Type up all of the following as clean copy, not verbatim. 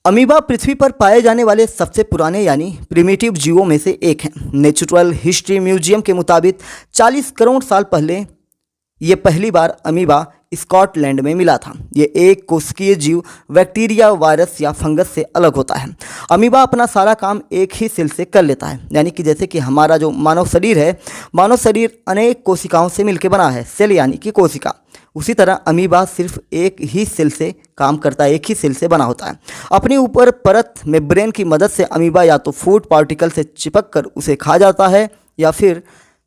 Amoeba पृथ्वी पर पाए जाने वाले सबसे पुराने यानी प्रिमिटिव जीवों में से एक हैं। नेचुरल हिस्ट्री म्यूजियम के मुताबिक 40 करोड़ साल पहले ये पहली बार अमीबा स्कॉटलैंड में मिला था। ये एक कोशिकीय जीव बैक्टीरिया, वायरस या फंगस से अलग होता है। अमीबा अपना सारा काम एक ही सेल से कर लेता है, यानी कि जैसे कि हमारा जो मानव शरीर है, मानव शरीर अनेक कोशिकाओं से मिलकर बना है, सेल यानी कि कोशिका। उसी तरह अमीबा सिर्फ एक ही सेल से काम करता है, एक ही सेल से बना होता है। अपनी ऊपर परत मेम्ब्रेन की मदद से अमीबा या तो फूड पार्टिकल से चिपक कर उसे खा जाता है या फिर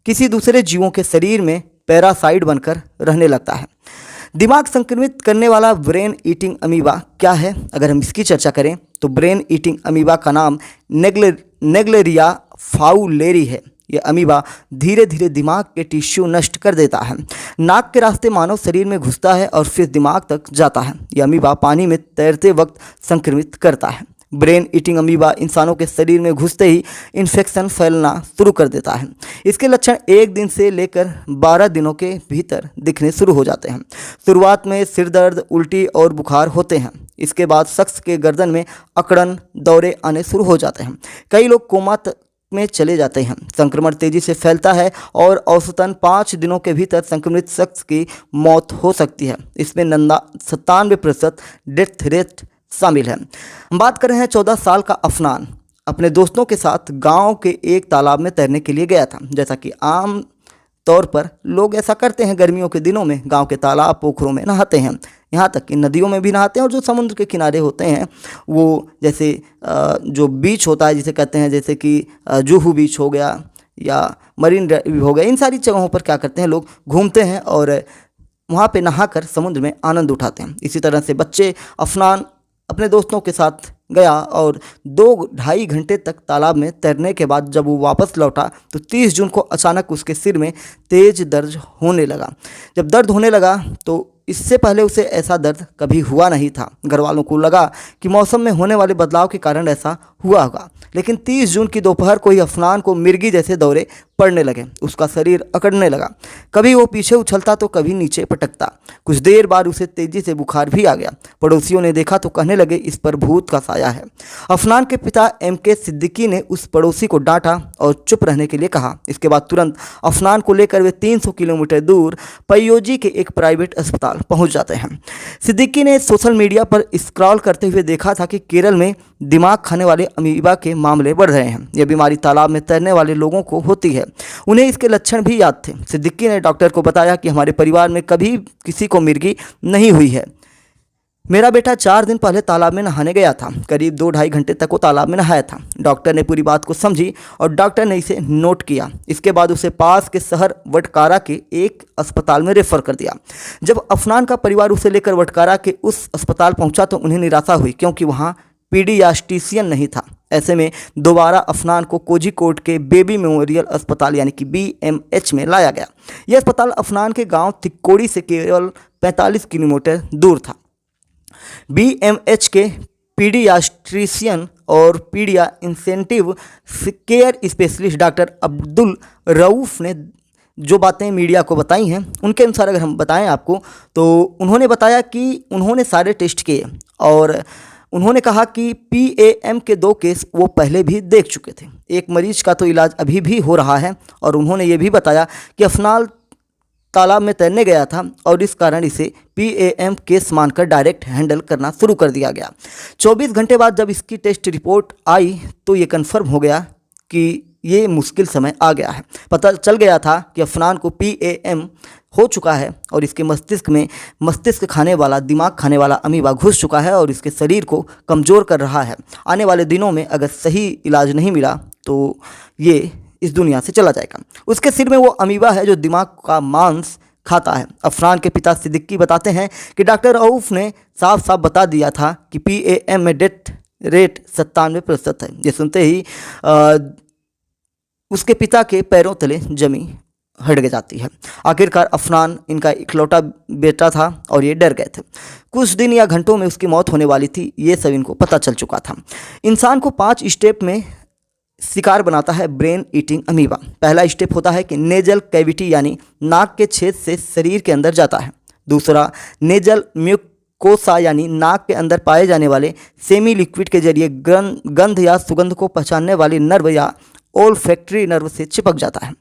किसी दूसरे जीवों के शरीर में पैरासाइट बनकर रहने लगता है। दिमाग संक्रमित करने वाला ब्रेन ईटिंग अमीबा क्या है? अगर हम इसकी चर्चा करें तो ब्रेन ईटिंग अमीबा का नाम नेग्लेरिया फाउलेरी है। ये अमीबा धीरे धीरे दिमाग के टिश्यू नष्ट कर देता है। नाक के रास्ते मानव शरीर में घुसता है और फिर दिमाग तक जाता है। यह अमीबा पानी में तैरते वक्त संक्रमित करता है। ब्रेन ईटिंग अमीबा इंसानों के शरीर में घुसते ही इन्फेक्शन फैलना शुरू कर देता है। इसके लक्षण 1 दिन से लेकर 12 दिनों के भीतर दिखने शुरू हो जाते हैं। शुरुआत में सिर दर्द, उल्टी और बुखार होते हैं। इसके बाद शख्स के गर्दन में अकड़न, दौरे आने शुरू हो जाते हैं। कई लोग कोमा में चले जाते हैं। संक्रमण तेजी से फैलता है और औसतन 5 दिनों के भीतर संक्रमित शख्स की मौत हो सकती है। इसमें 97% डेथ रेट शामिल है। हम बात कर रहे हैं 14 साल का अफनान अपने दोस्तों के साथ गांव के एक तालाब में तैरने के लिए गया था। जैसा कि आम तौर पर लोग ऐसा करते हैं, गर्मियों के दिनों में गांव के तालाब पोखरों में नहाते हैं, यहाँ तक कि नदियों में भी नहाते हैं। और जो समुद्र के किनारे होते हैं वो जैसे जो बीच होता है जिसे कहते हैं, जैसे कि जुहू बीच हो गया या मरीन ड्राइव हो गया, इन सारी जगहों पर क्या करते हैं, लोग घूमते हैं और वहाँ पे नहाकर समुद्र में आनंद उठाते हैं। इसी तरह से बच्चे अफनान अपने दोस्तों के साथ गया और 2-2.5 घंटे तक तालाब में तैरने के बाद जब वो वापस लौटा तो 30 जून को अचानक उसके सिर में तेज दर्द होने लगा। जब दर्द होने लगा तो इससे पहले उसे ऐसा दर्द कभी हुआ नहीं था। घर वालों को लगा कि मौसम में होने वाले बदलाव के कारण ऐसा हुआ होगा, लेकिन 30 जून की दोपहर को ही अफनान को मिर्गी जैसे दौरे पड़ने लगे। उसका शरीर अकड़ने लगा, कभी वो पीछे उछलता तो कभी नीचे पटकता। कुछ देर बाद उसे तेजी से बुखार भी आ गया। पड़ोसियों ने देखा तो कहने लगे इस पर भूत का साया है। अफनान के पिता MK सिद्दीकी ने उस पड़ोसी को डांटा और चुप रहने के लिए कहा। इसके बाद तुरंत अफनान को लेकर वे 300 किलोमीटर दूर पयोजी के एक प्राइवेट अस्पताल पहुंच जाते हैं। सिद्दीकी ने सोशल मीडिया पर स्क्रॉल करते हुए देखा था कि केरल में दिमाग खाने वाले अमीबा के मामले बढ़ रहे हैं। यह बीमारी तालाब में तैरने वाले लोगों को होती है। उन्हें इसके लक्षण भी याद थे। सिद्दीकी ने डॉक्टर को बताया कि हमारे परिवार में कभी किसी को मिर्गी नहीं हुई है। मेरा बेटा 4 दिन पहले तालाब में नहाने गया था। करीब 2-2.5 घंटे तक वो तालाब में नहाया था। डॉक्टर ने पूरी बात को समझी और डॉक्टर ने इसे नोट किया। इसके बाद उसे पास के शहर वटकारा के एक अस्पताल में रेफर कर दिया। जब अफनान का परिवार उसे लेकर वटकारा के उस अस्पताल पहुंचा तो उन्हें निराशा हुई, क्योंकि वहां पीडियाट्रिशियन नहीं था। ऐसे में दोबारा अफनान को कोझिकोड के बेबी मेमोरियल अस्पताल यानी कि BMH में लाया गया। यह अस्पताल अफनान के गांव तिक्कोड़ी से केवल 45 किलोमीटर दूर था। BMH के पीडियाट्रिशियन और paedia intensive care specialist doctor Abdul Rauf ने जो बातें मीडिया को बताई हैं, उनके अनुसार अगर हम बताएं आपको तो उन्होंने बताया कि उन्होंने सारे टेस्ट किए और उन्होंने कहा कि PAM के 2 केस वो पहले भी देख चुके थे। एक मरीज का तो इलाज अभी भी हो रहा है। और उन्होंने ये भी बताया कि अफनान तालाब में तैरने गया था और इस कारण इसे PAM केस मानकर डायरेक्ट हैंडल करना शुरू कर दिया गया। 24 घंटे बाद जब इसकी टेस्ट रिपोर्ट आई तो ये कन्फर्म हो गया कि ये मुश्किल समय आ गया है। पता चल गया था कि अफनान को PAM हो चुका है और इसके मस्तिष्क में मस्तिष्क खाने वाला, दिमाग खाने वाला अमीबा घुस चुका है और इसके शरीर को कमज़ोर कर रहा है। आने वाले दिनों में अगर सही इलाज नहीं मिला तो ये इस दुनिया से चला जाएगा। उसके सिर में वो अमीबा है जो दिमाग का मांस खाता है। अफनान के पिता सिद्दीकी बताते हैं कि डॉक्टर रऊफ ने साफ साफ बता दिया था कि PAM में डेथ रेट 97% है। ये सुनते ही उसके पिता के पैरों तले जमी हट जाती है। आखिरकार अफनान इनका इकलौता बेटा था और ये डर गए थे। कुछ दिन या घंटों में उसकी मौत होने वाली थी, ये सब इनको पता चल चुका था। इंसान को 5 स्टेप में शिकार बनाता है ब्रेन ईटिंग अमीबा। पहला स्टेप होता है कि नेजल कैविटी यानी नाक के छेद से शरीर के अंदर जाता है। दूसरा नेजल कोसा यानी नाक के अंदर पाए जाने वाले सेमी लिक्विड के जरिए गंध या सुगंध को पहचानने वाले नर्व या ओल्फैक्टरी नर्व से चिपक जाता है।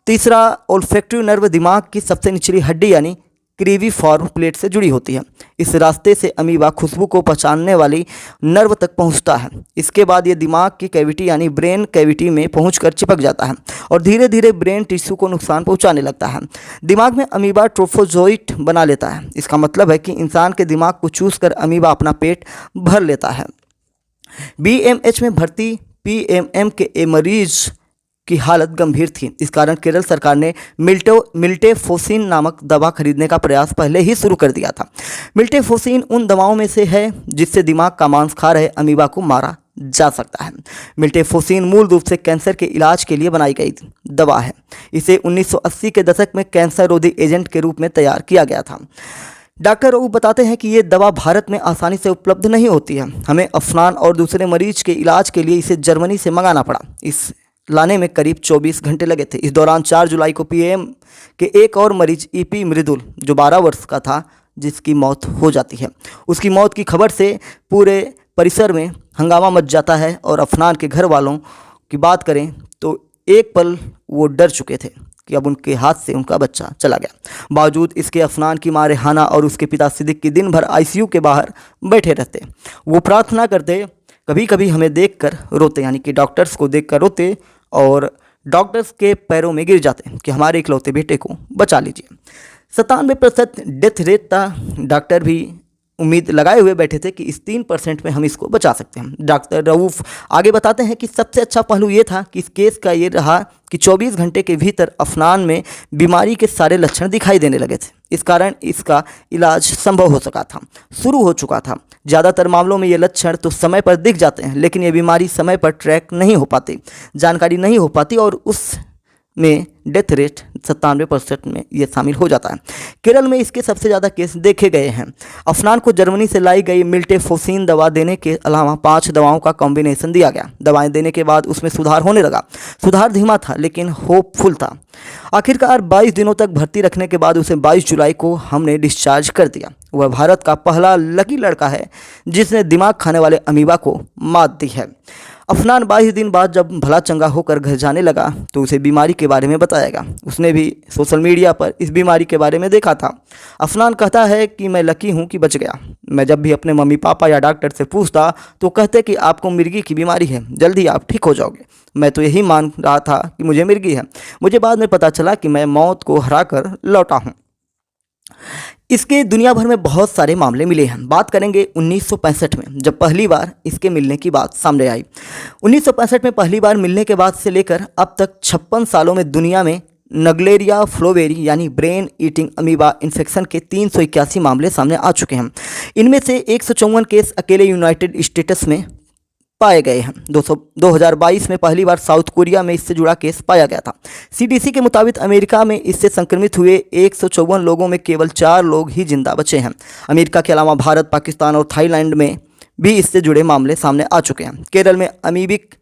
तीसरा, ओल्फैक्टरी नर्व दिमाग की सबसे निचली हड्डी यानी क्रीविफॉर्म प्लेट से जुड़ी होती है। इस रास्ते से अमीबा खुशबू को पहचानने वाली नर्व तक पहुंचता है। इसके बाद ये दिमाग की कैविटी यानी ब्रेन कैविटी में पहुंचकर चिपक जाता है और धीरे धीरे ब्रेन टिश्यू को नुकसान पहुंचाने लगता है। दिमाग में अमीबा ट्रोफोजोइट बना लेता है। इसका मतलब है कि इंसान के दिमाग को चूस कर अमीबा अपना पेट भर लेता है। बीएमएच में भर्ती पीएमएम के मरीज की हालत गंभीर थी। इस कारण केरल सरकार ने मिल्टेफोसिन नामक दवा खरीदने का प्रयास पहले ही शुरू कर दिया था। मिल्टेफोसिन उन दवाओं में से है जिससे दिमाग का मांस खा रहे अमीबा को मारा जा सकता है। मिल्टेफोसिन मूल रूप से कैंसर के इलाज के लिए बनाई गई दवा है। इसे 1980 के दशक में कैंसर रोधी एजेंट के रूप में तैयार किया गया था। डॉक्टर राव बताते हैं कि ये दवा भारत में आसानी से उपलब्ध नहीं होती है। हमें अफनान और दूसरे मरीज के इलाज के लिए इसे जर्मनी से मंगाना पड़ा। इस लाने में करीब 24 घंटे लगे थे। इस दौरान 4 जुलाई को पीएम के एक और मरीज ईपी मृदुल जो 12 वर्ष का था जिसकी मौत हो जाती है। उसकी मौत की खबर से पूरे परिसर में हंगामा मच जाता है और अफनान के घर वालों की बात करें तो एक पल वो डर चुके थे कि अब उनके हाथ से उनका बच्चा चला गया। बावजूद इसके अफनान की मां रेहाना और उसके पिता सिद्दीक की दिन भर आईसीयू के बाहर बैठे रहते। वो प्रार्थना करते, कभी कभी हमें देखकर रोते, यानी कि डॉक्टर्स को देखकर रोते और डॉक्टर्स के पैरों में गिर जाते कि हमारे इकलौते बेटे को बचा लीजिए। 97% डेथ रेट था। डॉक्टर भी उम्मीद लगाए हुए बैठे थे कि इस 3% में हम इसको बचा सकते हैं। डॉक्टर रऊफ आगे बताते हैं कि सबसे अच्छा पहलू ये था कि इस केस का ये रहा कि 24 घंटे के भीतर अफनान में बीमारी के सारे लक्षण दिखाई देने लगे थे। इस कारण इसका इलाज संभव हो सका था, शुरू हो चुका था। ज़्यादातर मामलों में ये लक्षण तो समय पर दिख जाते हैं, लेकिन ये बीमारी समय पर ट्रैक नहीं हो पाती, जानकारी नहीं हो पाती और उस में डेथ रेट 97% में ये शामिल हो जाता है। केरल में इसके सबसे ज़्यादा केस देखे गए हैं। अफनान को जर्मनी से लाई गई मिल्टेफोसिन दवा देने के अलावा 5 दवाओं का कॉम्बिनेशन दिया गया। दवाएं देने के बाद उसमें सुधार होने लगा। सुधार धीमा था लेकिन होपफुल था। आखिरकार 22 दिनों तक भर्ती रखने के बाद उसे 22 जुलाई को हमने डिस्चार्ज कर दिया। वह भारत का पहला लकी लड़का है जिसने दिमाग खाने वाले अमीबा को मात दी है। अफनान 22 दिन बाद जब भला चंगा होकर घर जाने लगा तो उसे बीमारी के बारे में बताया गया। उसने भी सोशल मीडिया पर इस बीमारी के बारे में देखा था। अफनान कहता है कि मैं लकी हूँ कि बच गया। मैं जब भी अपने मम्मी पापा या डॉक्टर से पूछता तो कहते कि आपको मिर्गी की बीमारी है, जल्दी आप ठीक हो जाओगे। मैं तो यही मान रहा था कि मुझे मिर्गी है। मुझे बाद में पता चला कि मैं मौत को हरा कर लौटा हूँ। इसके दुनिया भर में बहुत सारे मामले मिले हैं। बात करेंगे 1965 में जब पहली बार इसके मिलने की बात सामने आई। 1965 में पहली बार मिलने के बाद से लेकर अब तक 56 सालों में दुनिया में नगलेरिया फ्लोवेरी यानी ब्रेन ईटिंग अमीबा इन्फेक्शन के 381 मामले सामने आ चुके हैं। इनमें से 154 केस अकेले यूनाइटेड स्टेट्स में पाए गए हैं। 2022 में पहली बार साउथ कोरिया में इससे जुड़ा केस पाया गया था। सीडीसी के मुताबिक अमेरिका में इससे संक्रमित हुए 154 लोगों में केवल 4 लोग ही जिंदा बचे हैं। अमेरिका के अलावा भारत, पाकिस्तान और थाईलैंड में भी इससे जुड़े मामले सामने आ चुके हैं। केरल में अमीबिक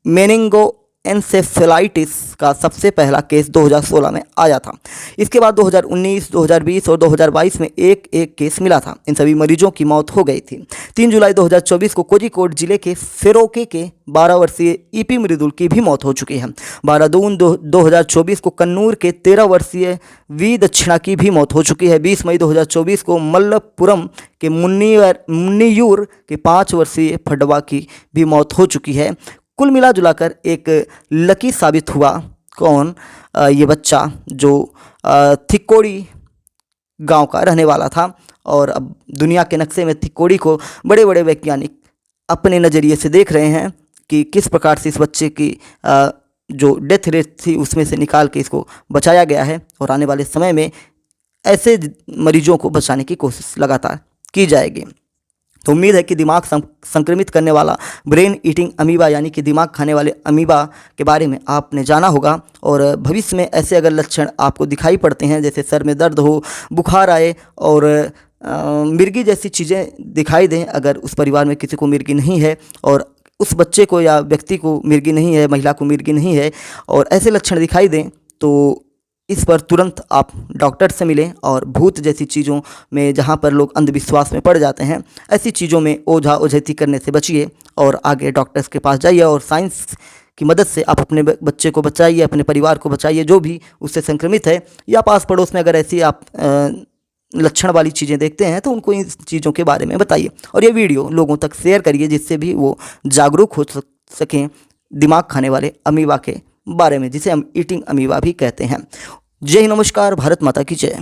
मेनिंगो एन्सेफेलाइटिस का सबसे पहला केस 2016 में आया था। इसके बाद 2019, 2020 और 2022 में एक केस मिला था। इन सभी मरीजों की मौत हो गई थी। 3 जुलाई 2024 को कोझिकोड जिले के फेरोके के 12 वर्षीय ईपी मृदुल की भी मौत हो चुकी है। 12 जून 2024 को कन्नूर के 13 वर्षीय वी दक्षिणा की भी मौत हो चुकी है। 20 मई 2024 को मल्लपुरम के मुन्नियूर के 5 वर्षीय फडवा की भी मौत हो चुकी है। कुल मिला जुलाकर एक लकी साबित हुआ कौन ये बच्चा जो थिकोड़ी गांव का रहने वाला था और अब दुनिया के नक्शे में थिकोड़ी को बड़े बड़े वैज्ञानिक अपने नज़रिए से देख रहे हैं कि किस प्रकार से इस बच्चे की जो डेथ रेट थी उसमें से निकाल के इसको बचाया गया है और आने वाले समय में ऐसे मरीजों को बचाने की कोशिश लगातार की जाएगी। तो उम्मीद है कि दिमाग संक्रमित करने वाला ब्रेन ईटिंग अमीबा यानी कि दिमाग खाने वाले अमीबा के बारे में आपने जाना होगा और भविष्य में ऐसे अगर लक्षण आपको दिखाई पड़ते हैं जैसे सर में दर्द हो, बुखार आए और मिर्गी जैसी चीज़ें दिखाई दें, अगर उस परिवार में किसी को मिर्गी नहीं है और उस बच्चे को या व्यक्ति को मिर्गी नहीं है, महिला को मिर्गी नहीं है और ऐसे लक्षण दिखाई दें तो इस पर तुरंत आप डॉक्टर से मिलें और भूत जैसी चीज़ों में, जहाँ पर लोग अंधविश्वास में पड़ जाते हैं, ऐसी चीज़ों में ओझा ओझैती करने से बचिए और आगे डॉक्टर्स के पास जाइए और साइंस की मदद से आप अपने बच्चे को बचाइए, अपने परिवार को बचाइए जो भी उससे संक्रमित है, या पास पड़ोस में अगर ऐसी आप लक्षण वाली चीज़ें देखते हैं तो उनको इन चीज़ों के बारे में बताइए और ये वीडियो लोगों तक शेयर करिए जिससे भी वो जागरूक हो सकें दिमाग खाने वाले अमीबा के बारे में, जिसे हम ईटिंग अमीबा भी कहते हैं। जय हिंद, नमस्कार, भारत माता की जय।